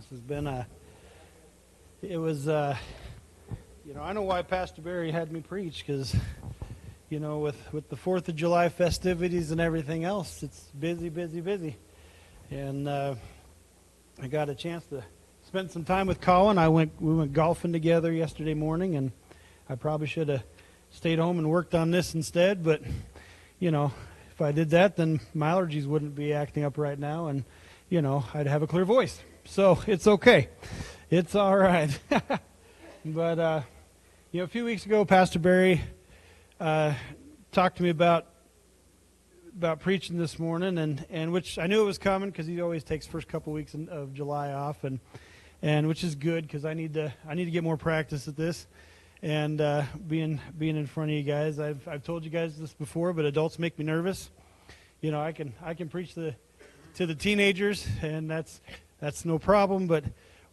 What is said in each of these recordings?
This has been I know why Pastor Barry had me preach, because, with the 4th of July festivities and everything else, it's busy, busy, busy. And I got a chance to spend some time with Colin. We went golfing together yesterday morning, and I probably should have stayed home and worked on this instead, but, if I did that, then my allergies wouldn't be acting up right now, and, I'd have a clear voice. So it's okay. It's all right. But, a few weeks ago, Pastor Barry talked to me about preaching this morning, and which I knew it was coming because he always takes first couple weeks of July off, and which is good because I need to get more practice at this, and being in front of you guys. I've told you guys this before, but adults make me nervous. I can preach to the teenagers, and that's no problem, but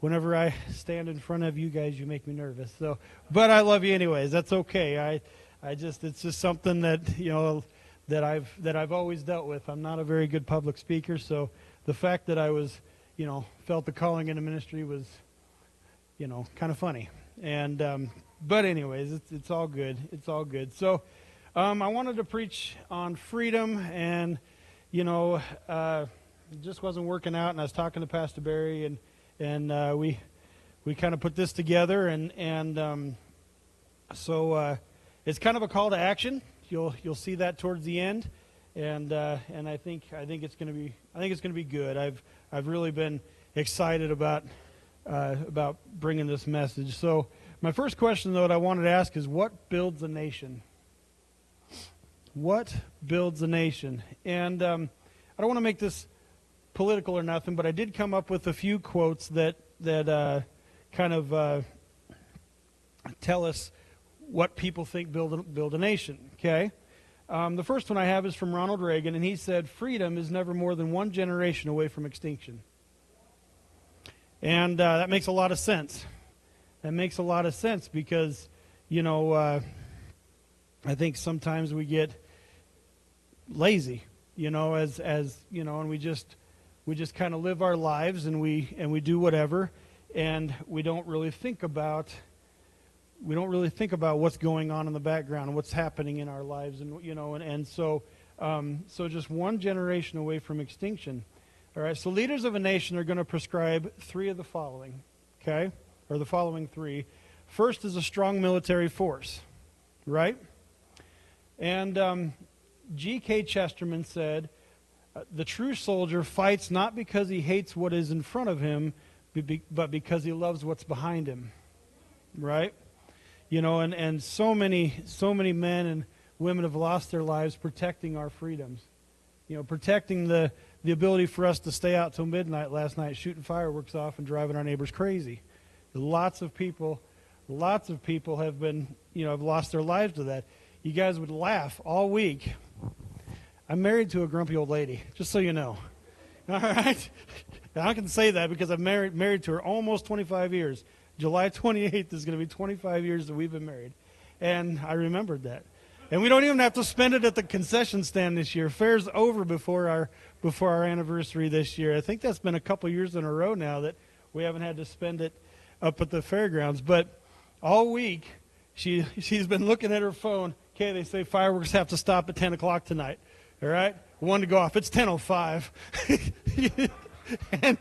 whenever I stand in front of you guys, you make me nervous. So, but I love you anyways. That's okay. It's just something that that I've always dealt with. I'm not a very good public speaker, so the fact that I was, felt the calling into ministry was, kind of funny. And but anyways, it's all good. It's all good. So, I wanted to preach on freedom, and it just wasn't working out. And I was talking to Pastor Barry, and we kind of put this together, and so it's kind of a call to action. You'll see that towards the end, and I think it's going to be good. I've really been excited about bringing this message. So my first question, though, that I wanted to ask is, what builds a nation? What builds a nation? And I don't want to make this political or nothing, but I did come up with a few quotes that kind of tell us what people think build a nation. Okay, the first one I have is from Ronald Reagan, and he said, "Freedom is never more than one generation away from extinction." And that makes a lot of sense. That makes a lot of sense because I think sometimes we get lazy, and we just kind of live our lives, and we do whatever, and we don't really think about what's going on in the background and what's happening in our lives, and so just one generation away from extinction. All right, so leaders of a nation are going to prescribe three of the following, okay, or the following three. First is a strong military force, right? And G.K. Chesterton said, "The true soldier fights not because he hates what is in front of him, but because he loves what's behind him." Right? And so many men and women have lost their lives protecting our freedoms. Protecting the ability for us to stay out till midnight last night, shooting fireworks off and driving our neighbors crazy. Lots of people have been, have lost their lives to that. You guys would laugh all week. I'm married to a grumpy old lady, just so you know. All right? Now, I can say that because I've married to her almost 25 years. July 28th is going to be 25 years that we've been married. And I remembered that. And we don't even have to spend it at the concession stand this year. Fair's over before our anniversary this year. I think that's been a couple years in a row now that we haven't had to spend it up at the fairgrounds. But all week, she's been looking at her phone. Okay, they say fireworks have to stop at 10 o'clock tonight. All right? One to go off. It's 10:05. And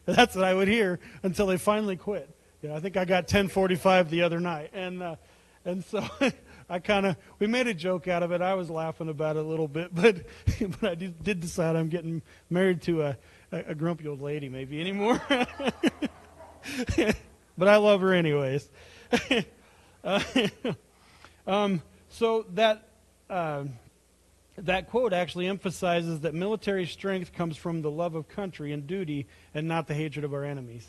that's what I would hear until they finally quit. I think I got 10:45 the other night. And so we made a joke out of it. I was laughing about it a little bit, but I did decide I'm getting married to a grumpy old lady maybe anymore. But I love her anyways. So that quote actually emphasizes that military strength comes from the love of country and duty and not the hatred of our enemies.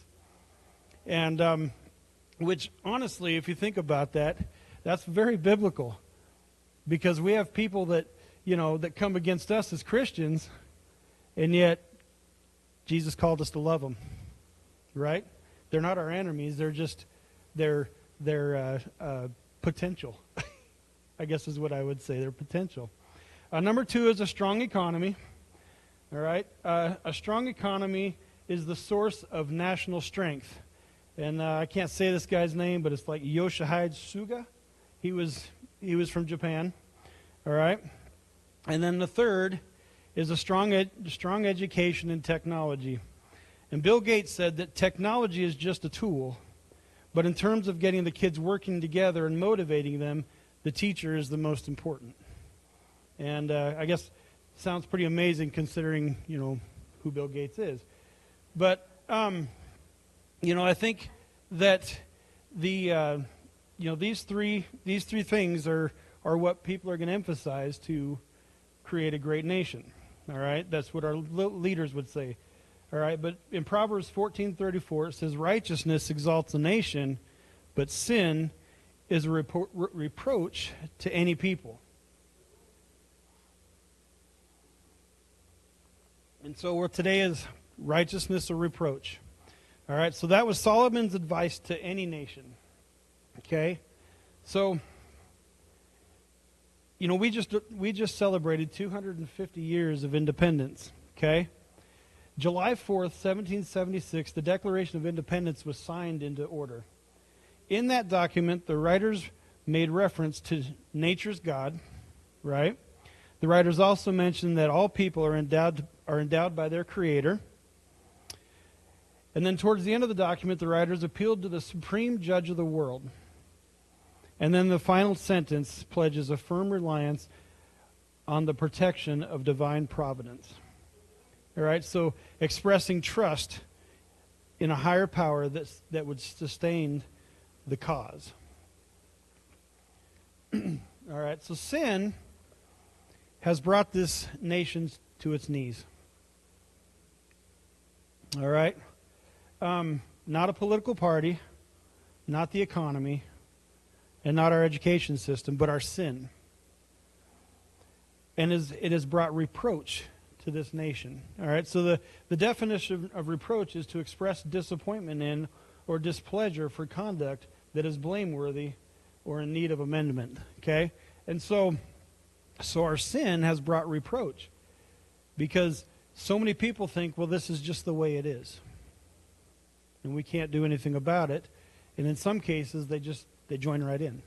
And which, honestly, if you think about that, that's very biblical. Because we have people that, that come against us as Christians, and yet Jesus called us to love them. Right? They're not our enemies. They're just, they're potential. I guess is what I would say. They're potential. Number two is a strong economy. All right? A strong economy is the source of national strength. And I can't say this guy's name, but it's like Yoshihide Suga. He was from Japan. All right? And then the third is a strong education in technology. And Bill Gates said that technology is just a tool, but in terms of getting the kids working together and motivating them, the teacher is the most important. And I guess sounds pretty amazing considering, who Bill Gates is. But, I think that these three things are what people are going to emphasize to create a great nation. All right? That's what our leaders would say. All right? But in Proverbs 14:34, it says, righteousness exalts a nation, but sin is a reproach to any people. And so today is righteousness or reproach. All right, so that was Solomon's advice to any nation. Okay? So, we just celebrated 250 years of independence. Okay? July 4th, 1776, the Declaration of Independence was signed into order. In that document, the writers made reference to nature's God, right? The writers also mentioned that all people are endowed by their Creator. And then towards the end of the document, the writers appealed to the supreme judge of the world. And then the final sentence pledges a firm reliance on the protection of divine providence. All right, so expressing trust in a higher power that would sustain the cause. All right, so sin has brought this nation to its knees. All right? Not a political party, not the economy, and not our education system, but our sin. And it has brought reproach to this nation. All right? So the definition of reproach is to express disappointment in or displeasure for conduct that is blameworthy or in need of amendment. Okay? And so our sin has brought reproach because so many people think, well, this is just the way it is. And we can't do anything about it. And in some cases, they join right in.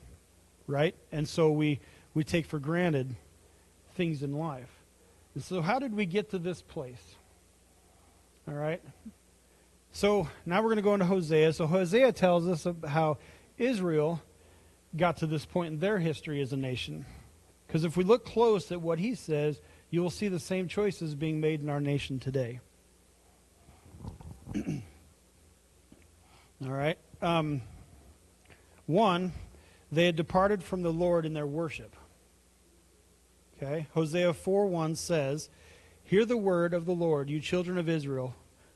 Right? And so we take for granted things in life. And so how did we get to this place? All right? So now we're going to go into Hosea. So Hosea tells us of how Israel got to this point in their history as a nation. Because if we look close at what he says, you will see the same choices being made in our nation today. All right. One, they had departed from the Lord in their worship. Okay. Hosea 4:1 says, hear the word of the Lord, you children of Israel,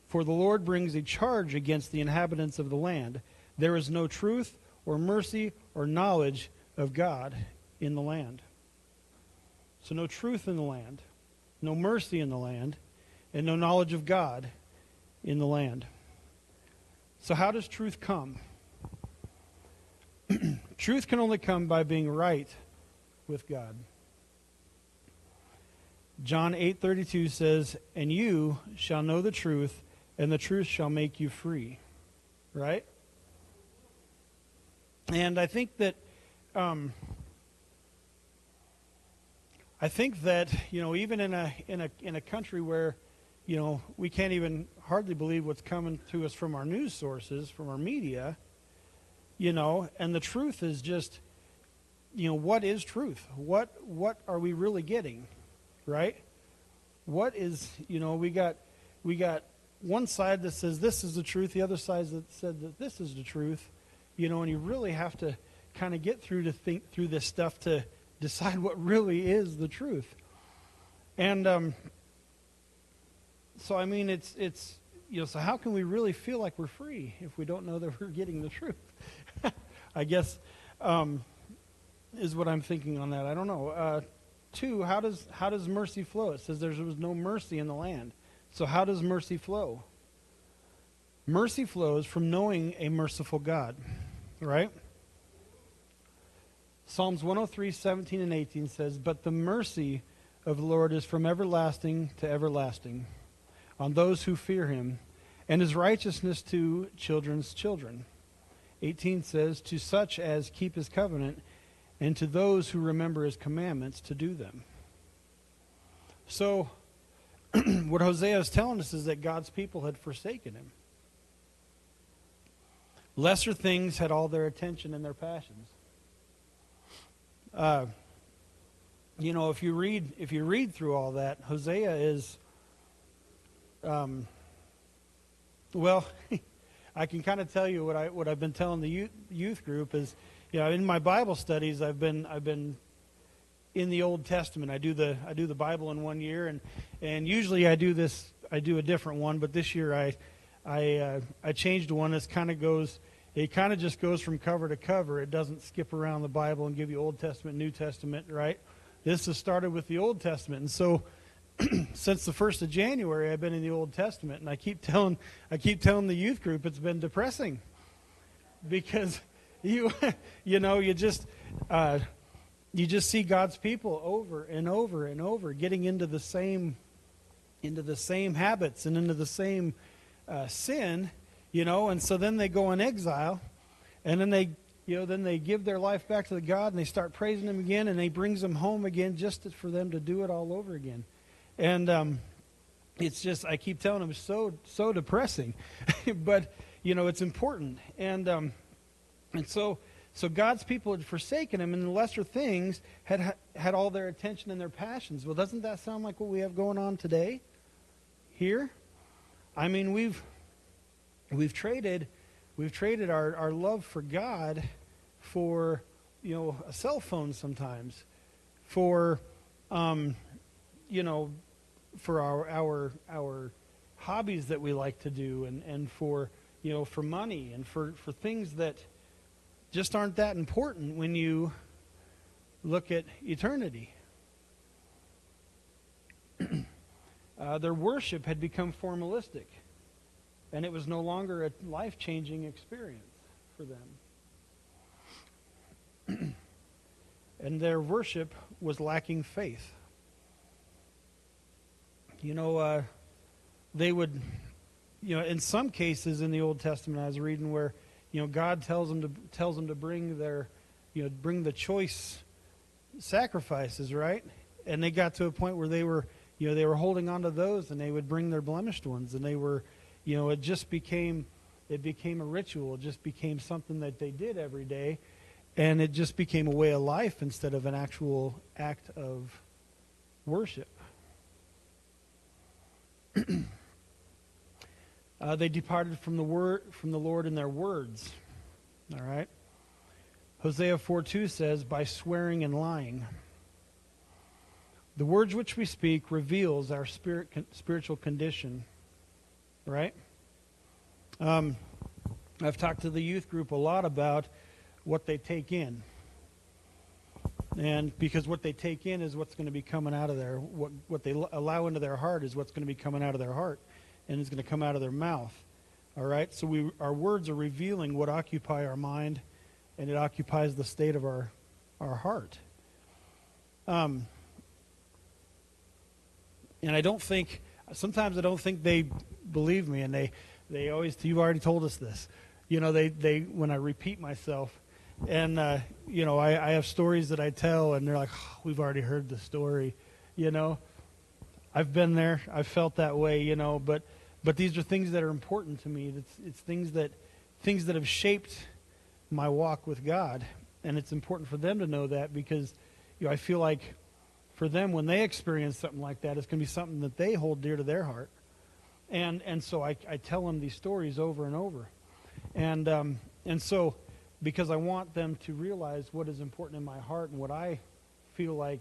for the Lord brings a charge against the inhabitants of the land. There is no truth or mercy or knowledge of God in the land. So no truth in the land, no mercy in the land, and no knowledge of God in the land. So how does truth come? Truth can only come by being right with God. John 8:32 says, and you shall know the truth, and the truth shall make you free. Right? And I think that even in a country where we can't even hardly believe what's coming to us from our news sources, from our media, and the truth is just, what is truth? What are we really getting, right? What is, we got one side that says this is the truth, the other side that said that this is the truth, and you really have to kind of get through to think through this stuff to decide what really is the truth. And so I mean, it's so how can we really feel like we're free if we don't know that we're getting the truth? I guess is what I'm thinking on that. I don't know. Two, how does mercy flow? It says there was no mercy in the land. So how does mercy flow? Mercy flows from knowing a merciful God, right? Psalms 103:17 and 18 says, but the mercy of the Lord is from everlasting to everlasting on those who fear him, and his righteousness to children's children. 18 says, to such as keep his covenant, and to those who remember his commandments to do them. So, what Hosea is telling us is that God's people had forsaken him. Lesser things had all their attention and their passions. If you read through all that, Hosea is, I can kind of tell you what I've been telling the youth group is, in my Bible studies, I've been in the Old Testament. I do the Bible in 1 year, and usually I do a different one, but this year I changed one. It kind of just goes from cover to cover. It doesn't skip around the Bible and give you Old Testament, New Testament, right? This has started with the Old Testament, and so since the 1st of January, I've been in the Old Testament, and I keep telling the youth group it's been depressing because you just see God's people over and over and over getting into the same habits and into the same sin, and so then they go in exile, and then they give their life back to the God, and they start praising Him again, and He brings them home again just for them to do it all over again. And it's just, I keep telling them, it's so depressing. But, it's important. And so God's people had forsaken Him, and the lesser things had all their attention and their passions. Well, doesn't that sound like what we have going on today here? I mean, we've traded our love for God for, a cell phone sometimes, for for our hobbies that we like to do, and for money, and for things that just aren't that important when you look at eternity. Their worship had become formalistic, and it was no longer a life-changing experience for them. And their worship was lacking faith. They would, in some cases in the Old Testament I was reading where, God tells them to bring bring the choice sacrifices, right? And they got to a point where they were holding on to those, and they would bring their blemished ones, and they were, it became a ritual. It just became something that they did every day, and it just became a way of life instead of an actual act of worship. They departed from the Lord in their words. All right. Hosea 4:2 says, by swearing and lying. The words which we speak reveals our spiritual condition. Right? I've talked to the youth group a lot about what they take in. And because what they take in is what's going to be coming out of their, what they allow into their heart is what's going to be coming out of their heart, and it's going to come out of their mouth. All right? So our words are revealing what occupy our mind, and it occupies the state of our heart. And sometimes I don't think they believe me, and they always, you've already told us this. They when I repeat myself, and, I have stories that I tell, and they're like, oh, we've already heard the story, I've been there. I've felt that way, but these are things that are important to me. It's things that have shaped my walk with God, and it's important for them to know that because, I feel like for them, when they experience something like that, it's going to be something that they hold dear to their heart. And so I tell them these stories over and over. And so, because I want them to realize what is important in my heart and what I feel like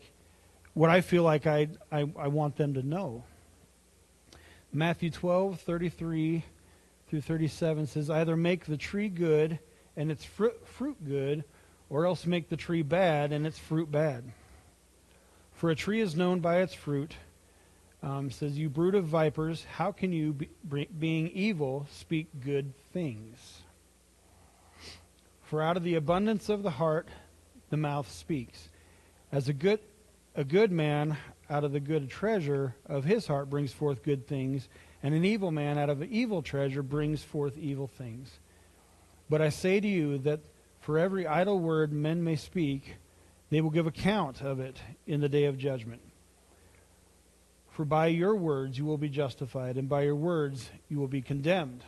I want them to know. Matthew 12:33 through 37 says, either make the tree good and its fruit good, or else make the tree bad and its fruit bad. For a tree is known by its fruit. Says, you brood of vipers, how can you, being evil, speak good things? For out of the abundance of the heart, the mouth speaks. As a good man out of the good treasure of his heart brings forth good things, and an evil man out of an evil treasure brings forth evil things. But I say to you that for every idle word men may speak, they will give account of it in the day of judgment. For by your words you will be justified, and by your words you will be condemned.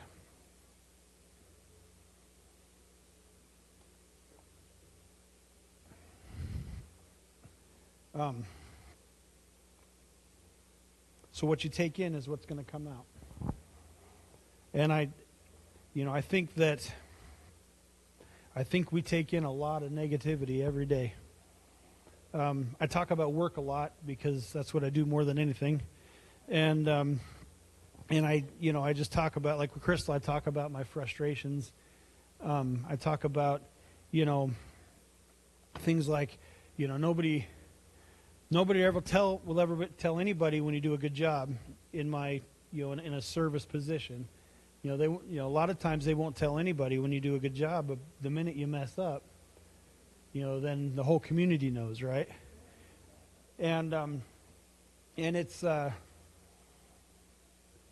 So what you take in is what's going to come out. And I think we take in a lot of negativity every day. I talk about work a lot because that's what I do more than anything. And I just talk about, like with Crystal, I talk about my frustrations. I talk about, things like, nobody will ever tell anybody when you do a good job in my, in a service position. A lot of times they won't tell anybody when you do a good job, but the minute you mess up, then the whole community knows, right? And it's and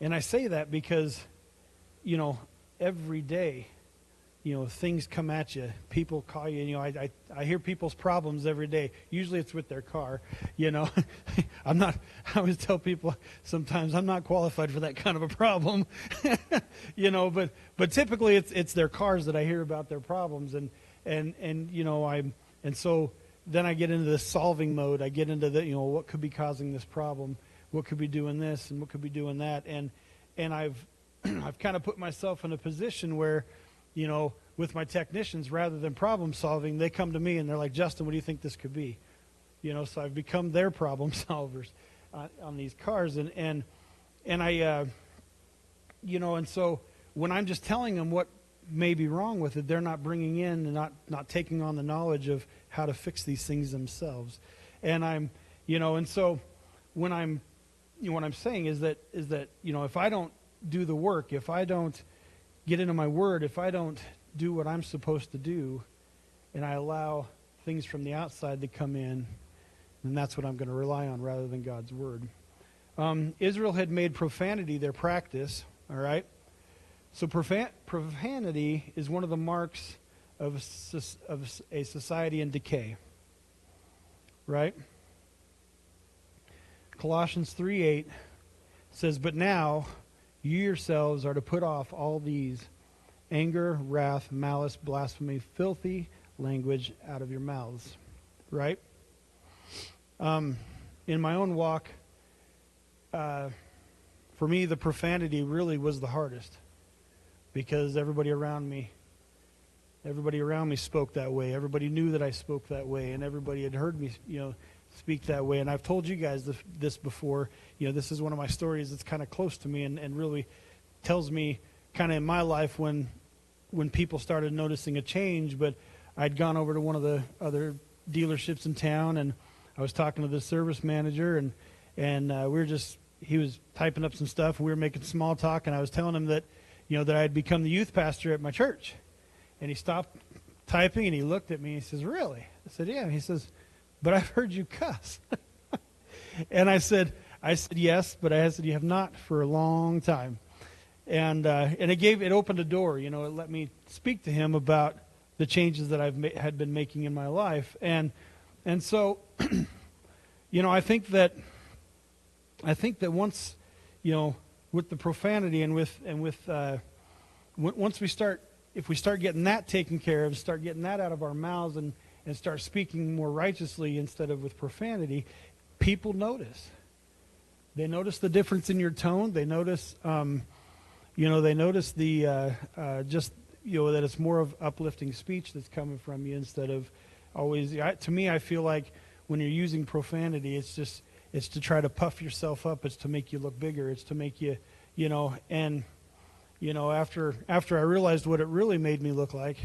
I say that because, every day, things come at you. People call you. I hear people's problems every day. Usually it's with their car. I always tell people sometimes I'm not qualified for that kind of a problem. But typically it's their cars that I hear about their problems, and so then I get into the solving mode. I get into the what could be causing this problem, what could be doing this, and what could be doing that, and I've kind of put myself in a position where, with my technicians, rather than problem solving, they come to me and they're like, Justin, what do you think this could be? So I've become their problem solvers on these cars, and I, and so when I'm just telling them what may be wrong with it, they're not bringing in and not taking on the knowledge of how to fix these things themselves. And I'm, and so when I'm, what I'm saying is that if I don't do the work, if I don't get into my word, if I don't do what I'm supposed to do, and I allow things from the outside to come in, then that's what I'm going to rely on rather than God's word. Israel had made profanity their practice, all right? So profanity is one of the marks of a society in decay, right? Colossians 3:8 says, "But now you yourselves are to put off all these: anger, wrath, malice, blasphemy, filthy language out of your mouths." Right? In my own walk, for me, the profanity really was the hardest, because everybody around me spoke that way. Everybody knew that I spoke that way, and everybody had heard me, speak that way. And I've told you guys this before. This is one of my stories that's kind of close to me, and really tells me kind of in my life when people started noticing a change. But I'd gone over to one of the other dealerships in town, and I was talking to the service manager, and he was typing up some stuff, and we were making small talk, and I was telling him that that I had become the youth pastor at my church. And he stopped typing, and he looked at me, and he says, "Really?" I said, "Yeah." And he says, "But I've heard you cuss." And I said, "Yes, but I said, you have not for a long time." And it opened a door. It let me speak to him about the changes that had been making in my life. And so, I think that once, with the profanity and once if we start getting that taken care of, start getting that out of our mouths, and start speaking more righteously instead of with profanity, people notice. They notice the difference in your tone. They notice, they notice the that it's more of uplifting speech that's coming from you instead of always. To me, I feel like when you're using profanity, it's to try to puff yourself up. It's to make you look bigger. It's to make you, and after I realized what it really made me look like,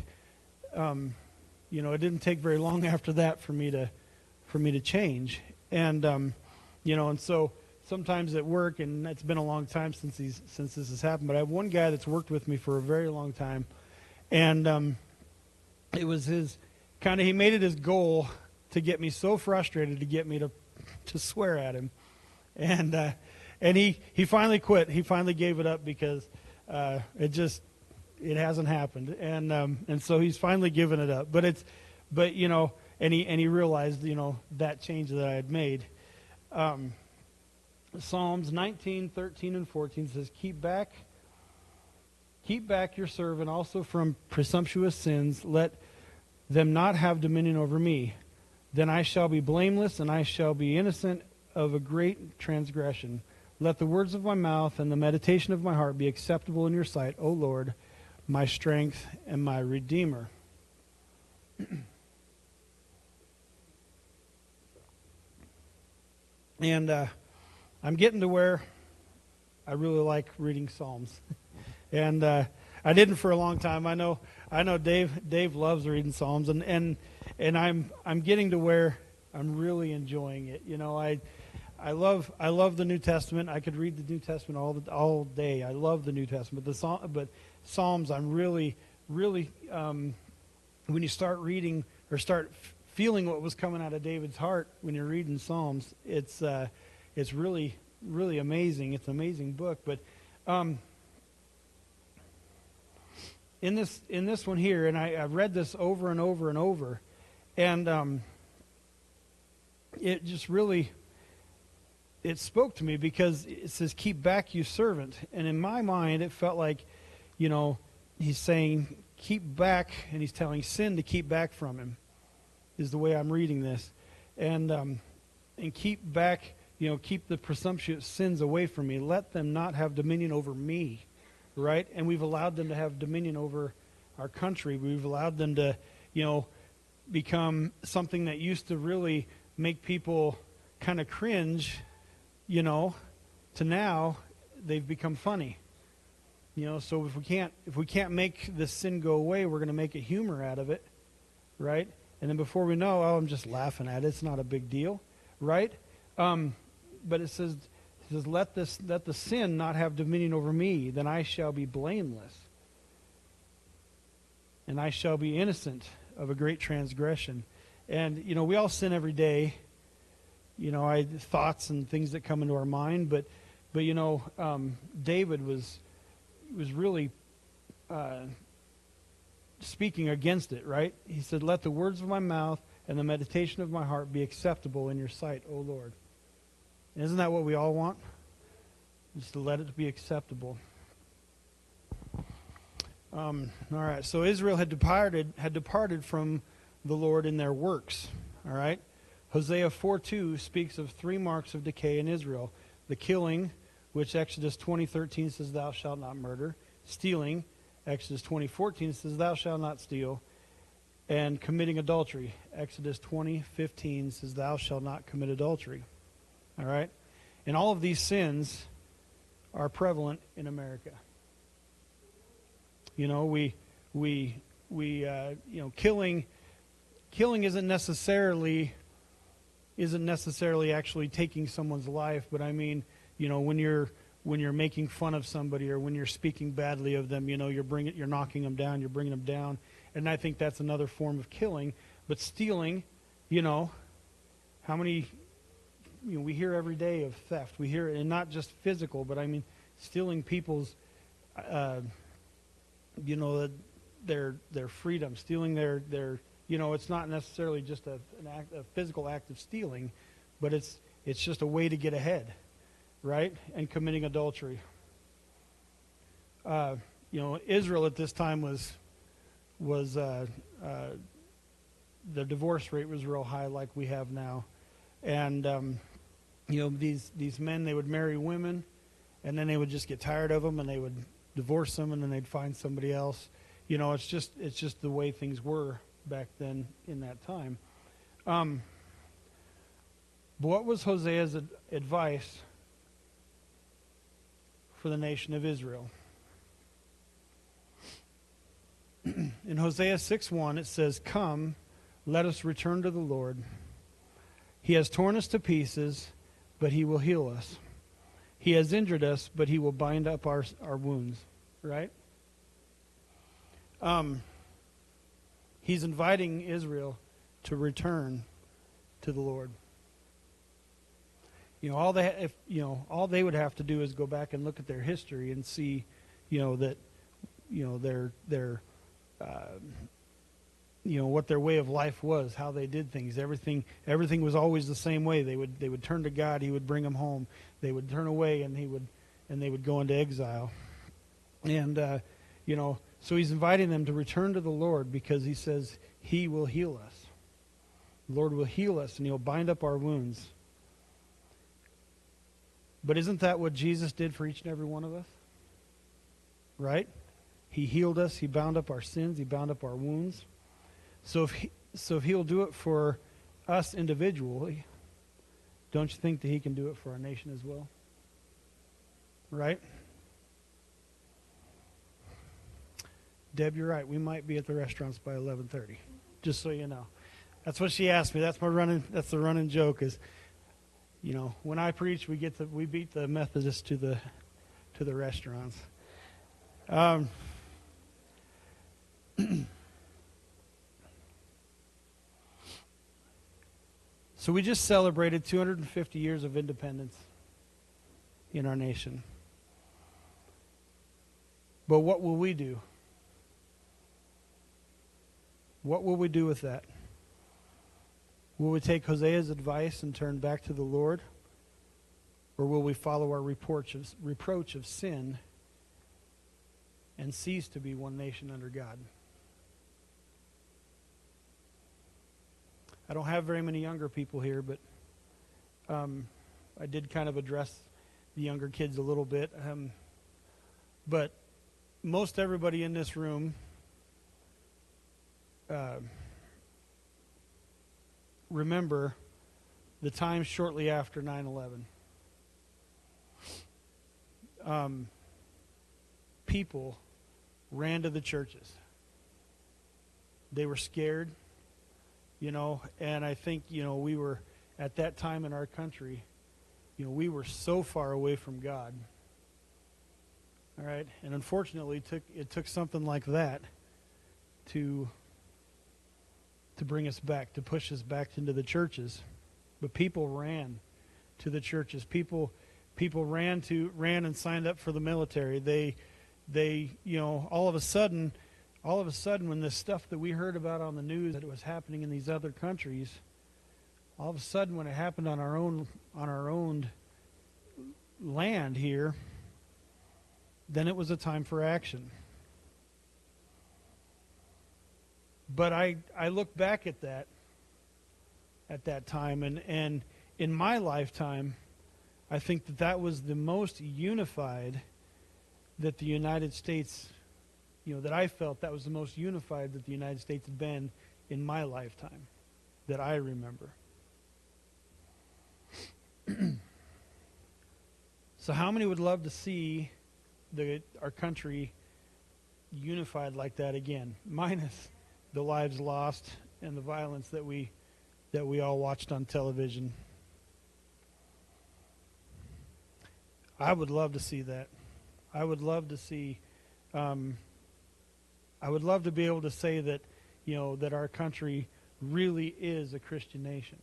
it didn't take very long after that for me to change. And and so sometimes at work, and it's been a long time since this has happened, but I have one guy that's worked with me for a very long time, and it was he made it his goal to get me so frustrated, to get me to to swear at him. And he finally quit. He finally gave it up because it hasn't happened. And so he's finally given it up. But he realized, that change that I had made. Psalms 19, 13, and 14 says, Keep back your servant also from presumptuous sins. Let them not have dominion over me. Then I shall be blameless, and I shall be innocent of a great transgression. Let the words of my mouth and the meditation of my heart be acceptable in your sight, O Lord, my strength and my Redeemer. And I'm getting to where I really like reading Psalms. And I didn't for a long time. I know Dave loves reading Psalms, and I'm getting to where I'm really enjoying it. I love the New Testament. I could read the New Testament all day. I love the New Testament. But Psalms, I'm really when you start reading or start feeling what was coming out of David's heart when you're reading Psalms, it's really amazing. It's an amazing book. But in this one here, and I've read this over and over and over, and it just really, it spoke to me because it says, keep back, you servant. And in my mind, it felt like, he's saying, keep back, and he's telling sin to keep back from him, is the way I'm reading this. And keep back, keep the presumptuous sins away from me. Let them not have dominion over me, right? And we've allowed them to have dominion over our country. We've allowed them to, become something that used to really make people kind of cringe, to now they've become funny. So if we can't make this sin go away, we're going to make a humor out of it, right? And then before we know, I'm just laughing at it. It's not a big deal, right? But it says, let the sin not have dominion over me, then I shall be blameless, and I shall be innocent of a great transgression. And we all sin every day. Thoughts and things that come into our mind, but David was really speaking against it, right? He said, let the words of my mouth and the meditation of my heart be acceptable in your sight, O Lord. And isn't that what we all want? Just to let it be acceptable. All right, so Israel had departed from the Lord in their works, all right? Hosea 4:2 speaks of 3 marks of decay in Israel. The killing, which Exodus 20:13 says, thou shalt not murder. Stealing, Exodus 20:14 says, thou shalt not steal. And committing adultery, Exodus 20:15 says, thou shalt not commit adultery. All right? And all of these sins are prevalent in America. Killing isn't necessarily actually taking someone's life, but I mean, when you're making fun of somebody or when you're speaking badly of them, you're knocking them down, you're bringing them down, and I think that's another form of killing. But stealing, how many, we hear every day of theft. We hear, and not just physical, but I mean stealing people's, their freedom, stealing their. It's not necessarily just a physical act of stealing, but it's just a way to get ahead, right? And committing adultery. Israel at this time was the divorce rate was real high, like we have now, and these men, they would marry women, and then they would just get tired of them, and they would divorce them, and then they'd find somebody else. It's just the way things were back then in that time. But what was Hosea's advice for the nation of Israel? In Hosea 6:1 it says, come, let us return to the Lord. He has torn us to pieces, but he will heal us. He has injured us, but he will bind up our wounds. Right? He's inviting Israel to return to the Lord. all they would have to do is go back and look at their history and see, that, their what their way of life was, how they did things. Everything was always the same way. They would turn to God. He would bring them home. They would turn away, and they would go into exile. And so he's inviting them to return to the Lord, because he says he will heal us. The Lord will heal us, and he'll bind up our wounds. But isn't that what Jesus did for each and every one of us? Right? He healed us. He bound up our sins. He bound up our wounds. So if he'll do it for us individually, don't you think that he can do it for our nation as well? Right? Deb, you're right. We might be at the restaurants by 11:30. Just so you know. That's what she asked me. That's the running joke is, when I preach, we beat the Methodists to the restaurants. So we just celebrated 250 years of independence in our nation. But what will we do? What will we do with that? Will we take Hosea's advice and turn back to the Lord? Or will we follow our reproach of sin and cease to be one nation under God? I don't have very many younger people here, but I did kind of address the younger kids a little bit. But most everybody in this room remember the time shortly after 9/11. People ran to the churches. They were scared, and I think, we were, at that time in our country, we were so far away from God. All right? And unfortunately, it took something like that to bring us back, to push us back into the churches. But people ran to the churches. People ran and signed up for the military. They all of a sudden when this stuff that we heard about on the news that it was happening in these other countries, all of a sudden when it happened on our own land here, then it was a time for action. But I look back at that time, and in my lifetime, I think that was the most unified that the United States, that I felt that was the most unified that the United States had been in my lifetime, that I remember. So how many would love to see our country unified like that again, minus the lives lost and the violence that we all watched on television? I would love to see that. I would love to see. I would love to be able to say that, that our country really is a Christian nation.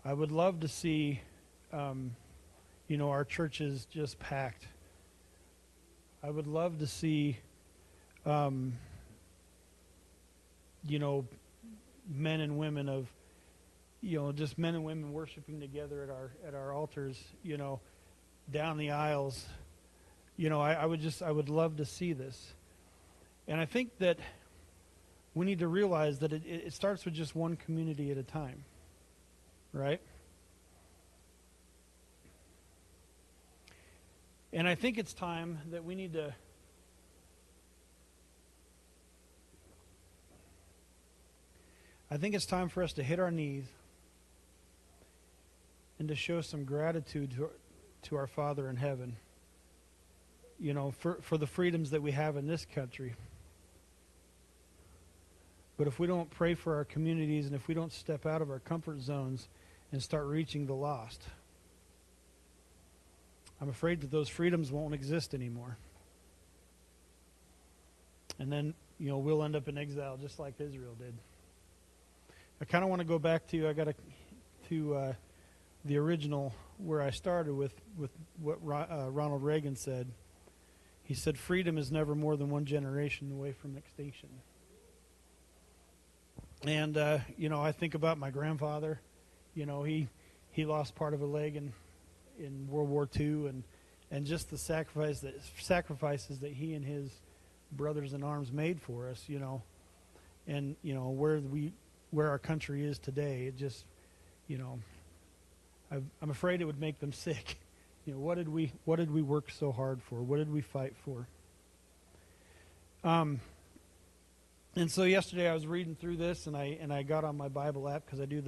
I would love to see, our churches just packed. I would love to see, men and women of, just men and women worshiping together at our altars, down the aisles. I would love to see this. And I think that we need to realize that it starts with just one community at a time, right? And I think it's time that we need to it's time for us to hit our knees and to show some gratitude to our Father in heaven, for the freedoms that we have in this country. But if we don't pray for our communities, and if we don't step out of our comfort zones and start reaching the lost, I'm afraid that those freedoms won't exist anymore. And then, we'll end up in exile just like Israel did. I kind of want to go back to, I got to the original where I started with what Ronald Reagan said. He said, freedom is never more than one generation away from extinction. And, I think about my grandfather. He lost part of a leg in World War II, and just the sacrifices that he and his brothers in arms made for us, and, where our country is today. It just, I'm afraid it would make them sick. What did we work so hard for? What did we fight for? And so yesterday I was reading through this, and I got on my Bible app because I do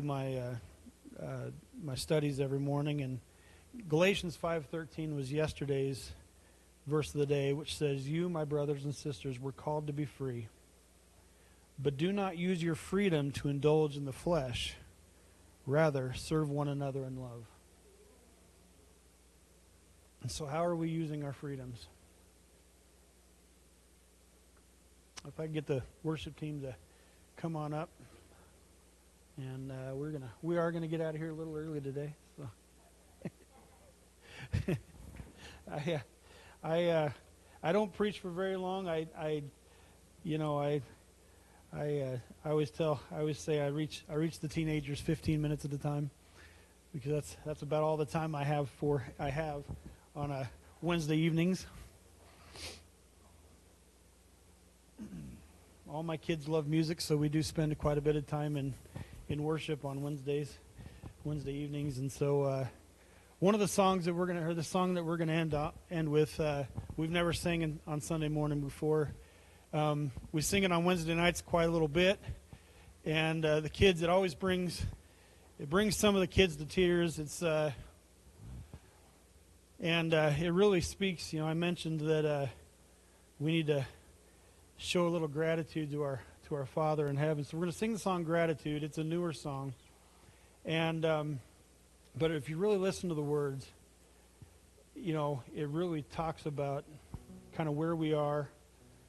my studies every morning, and Galatians 5:13 was yesterday's verse of the day, which says, "You, my brothers and sisters, were called to be free, but do not use your freedom to indulge in the flesh. Rather, serve one another in love." And so how are we using our freedoms? If I can get the worship team to come on up, and we are gonna get out of here a little early today. So I don't preach for very long. I always say I reach the teenagers 15 minutes at a time, because that's about all the time I have on a Wednesday evenings. All my kids love music, so we do spend quite a bit of time in worship on Wednesday evenings. And so one of the songs that the song that we're gonna end with, we've never sang on Sunday morning before. We sing it on Wednesday nights quite a little bit, and the kids, it brings some of the kids to tears. It really speaks. I mentioned that we need to show a little gratitude to our Father in heaven. So we're going to sing the song "Gratitude." It's a newer song, and but if you really listen to the words, it really talks about kind of where we are